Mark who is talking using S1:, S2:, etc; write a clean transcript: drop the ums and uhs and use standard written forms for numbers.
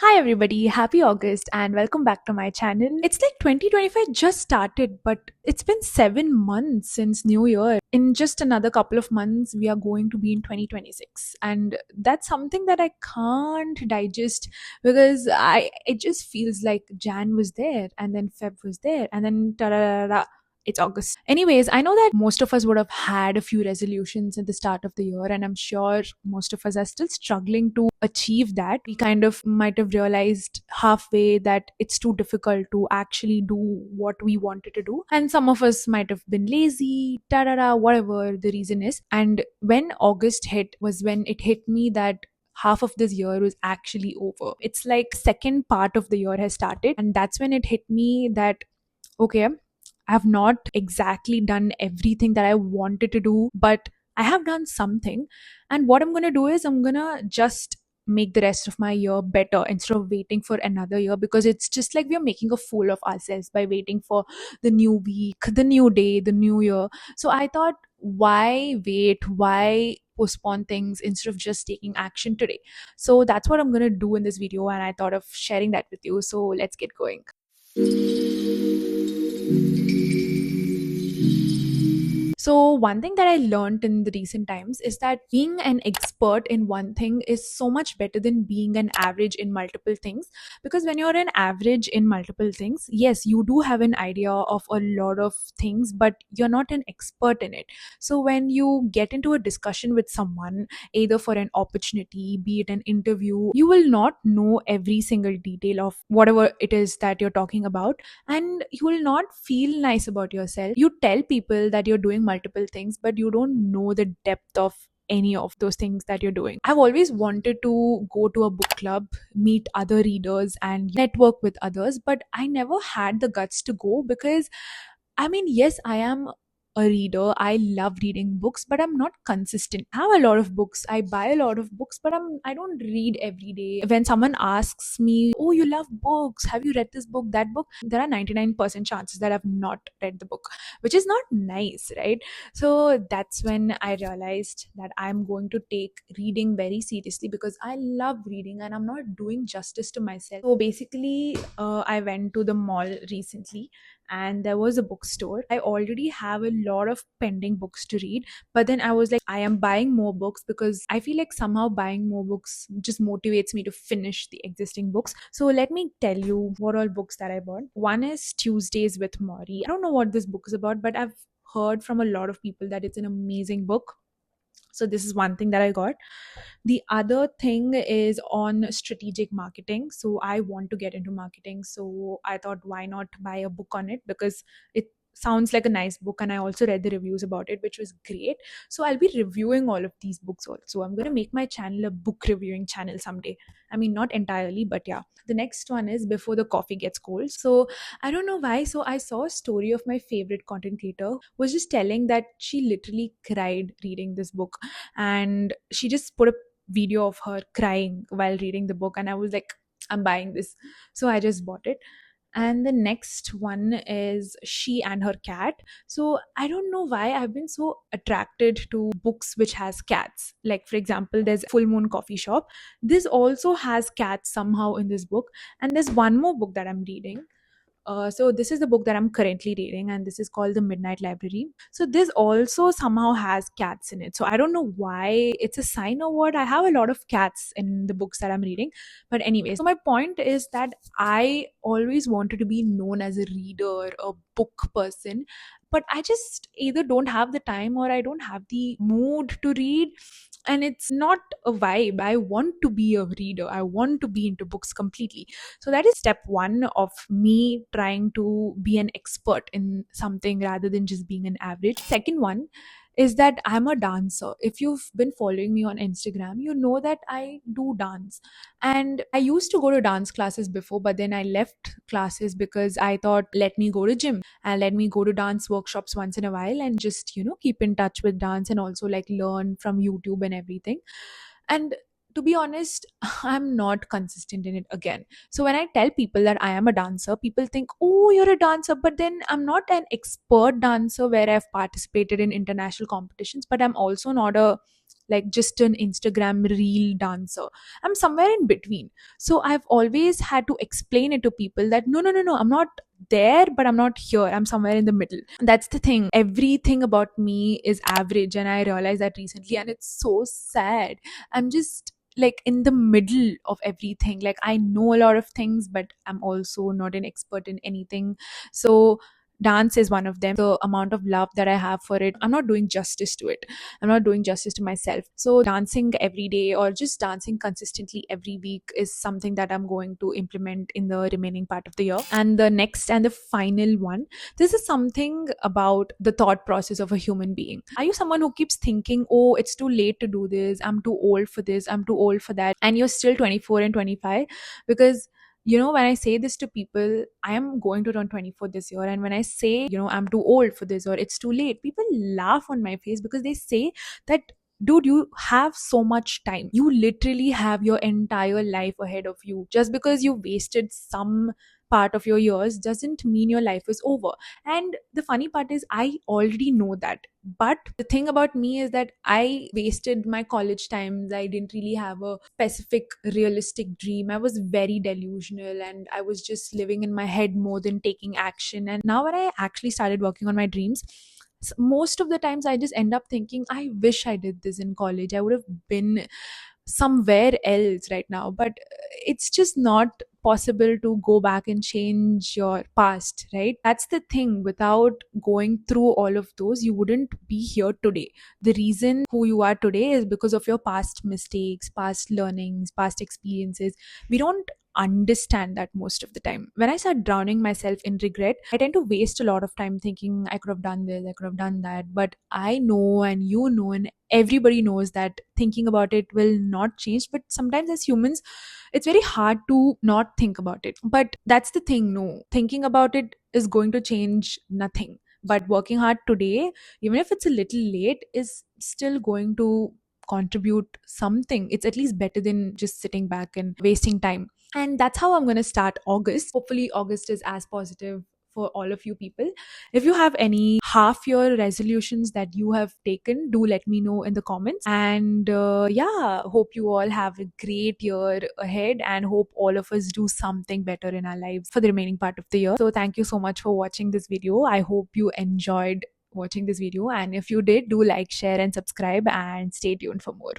S1: Hi everybody, happy August and welcome back to my channel. It's like 2025 just started, but it's been 7 months since New Year. In just another couple of months, we are going to be in 2026. And that's something that I can't digest because I it just feels like Jan was there and then Feb was there and then ta it's August. Anyways, I know that most of us would have had a few resolutions at the start of the year, and I'm sure most of us are still struggling to achieve that. We kind of might have realized halfway that it's too difficult to actually do what we wanted to do, and some of us might have been lazy, whatever the reason is. And when August hit was when it hit me that half of this year was actually over. It's like second part of the year has started, and that's when it hit me that okay, I have not exactly done everything that I wanted to do, but I have done something. And what I'm going to do is I'm going to just make the rest of my year better instead of waiting for another year, because it's just like we are making a fool of ourselves by waiting for the new week, the new day, the new year. So I thought, why wait? Why postpone things instead of just taking action today? So that's what I'm going to do in this video. And I thought of sharing that with you. So let's get going. So, one thing that I learned in the recent times is that being an expert in one thing is so much better than being an average in multiple things. Because when you're an average in multiple things, yes, you do have an idea of a lot of things, but you're not an expert in it. So, when you get into a discussion with someone, either for an opportunity, be it an interview, you will not know every single detail of whatever it is that you're talking about, and you will not feel nice about yourself. You tell people that you're doing multiple things, but you don't know the depth of any of those things that you're doing. I've always wanted to go to a book club, meet other readers, and network with others, but I never had the guts to go because I mean, yes, I am a reader. I love reading books, but I'm not consistent. I have a lot of books. I buy a lot of books, but I don't read every day. When someone asks me, "Oh, you love books. Have you read this book, that book?" There are 99% chances that I've not read the book, which is not nice, right? So that's when I realized that I'm going to take reading very seriously because I love reading and I'm not doing justice to myself. So basically, I went to the mall recently and there was a bookstore. I already have a lot of pending books to read, but then I was like, I am buying more books because I feel like somehow buying more books just motivates me to finish the existing books. So let me tell you what all books that I bought. One is Tuesdays with Maury. I don't know what this book is about, but I've heard from a lot of people that it's an amazing book. So this is one thing that I got. The other thing is on strategic marketing. So I want to get into marketing. So I thought, why not buy a book on it? Because it sounds like a nice book. And I also read the reviews about it, which was great. So I'll be reviewing all of these books also. I'm going to make my channel a book reviewing channel someday. I mean, not entirely, but yeah. The next one is Before the Coffee Gets Cold. So I don't know why. So I saw a story of my favorite content creator was just telling that she literally cried reading this book, and she just put a video of her crying while reading the book, and I was like, I'm buying this. So I just bought it. And the next one is She and Her Cat. So I don't know why I've been so attracted to books which has cats. Like for example, there's Full Moon Coffee Shop. This also has cats somehow in this book. And there's one more book that I'm reading. So this is the book that I'm currently reading, and this is called The Midnight Library. So this also somehow has cats in it. So I don't know why it's a sign or what. I have a lot of cats in the books that I'm reading. But anyway, so my point is that I always wanted to be known as a reader, a book person, but I just either don't have the time or I don't have the mood to read, and it's not a vibe. I want to be a reader. I want to be into books completely. So that is step one of me trying to be an expert in something rather than just being an average. Second one is that I'm a dancer. If you've been following me on Instagram, you know that I do dance. And I used to go to dance classes before, but then I left classes because I thought, let me go to gym and let me go to dance workshops once in a while and just, keep in touch with dance and also like learn from YouTube and everything. And to be honest, I'm not consistent in it again. So when I tell people that I am a dancer, people think, oh, you're a dancer. But then I'm not an expert dancer where I've participated in international competitions, but I'm also not a like just an Instagram reel dancer. I'm somewhere in between. So I've always had to explain it to people that no, I'm not there, but I'm not here. I'm somewhere in the middle. That's the thing. Everything about me is average, and I realized that recently, and it's so sad. I'm just like in the middle of everything. Like I know a lot of things, but I'm also not an expert in anything. So dance is one of them. The amount of love that I have for it, I'm not doing justice to it. I'm not doing justice to myself. So dancing every day or just dancing consistently every week is something that I'm going to implement in the remaining part of the year. And the next and the final one, this is something about the thought process of a human being. Are you someone who keeps thinking, oh, it's too late to do this, I'm too old for this, I'm too old for that, and you're still 24 and 25? Because when I say this to people, I am going to turn 24 this year, and when I say, I'm too old for this or it's too late, people laugh on my face because they say that, dude, you have so much time. You literally have your entire life ahead of you. Just because you wasted some part of your years doesn't mean your life is over. And the funny part is, I already know that. But the thing about me is that I wasted my college times. I didn't really have a specific realistic dream. I was very delusional and I was just living in my head more than taking action. And now when I actually started working on my dreams, most of the times I just end up thinking, I wish I did this in college. I would have been somewhere else right now. But it's just not possible to go back and change your past, right? That's the thing. Without going through all of those, you wouldn't be here today. The reason who you are today is because of your past mistakes, past learnings, past experiences. We don't understand that most of the time. When I start drowning myself in regret, I tend to waste a lot of time thinking, I could have done this, I could have done that. But I know, and and everybody knows that thinking about it will not change. But sometimes as humans, it's very hard to not think about it. But that's the thing. No, thinking about it is going to change nothing. But working hard today, even if it's a little late, is still going to contribute something. It's at least better than just sitting back and wasting time. And that's how I'm going to start August. Hopefully August is as positive for all of you people. If you have any half year resolutions that you have taken, do let me know in the comments. And yeah, hope you all have a great year ahead, and hope all of us do something better in our lives for the remaining part of the year. So thank you so much for watching this video. I hope you enjoyed watching this video, and if you did, do like, share and subscribe, and stay tuned for more.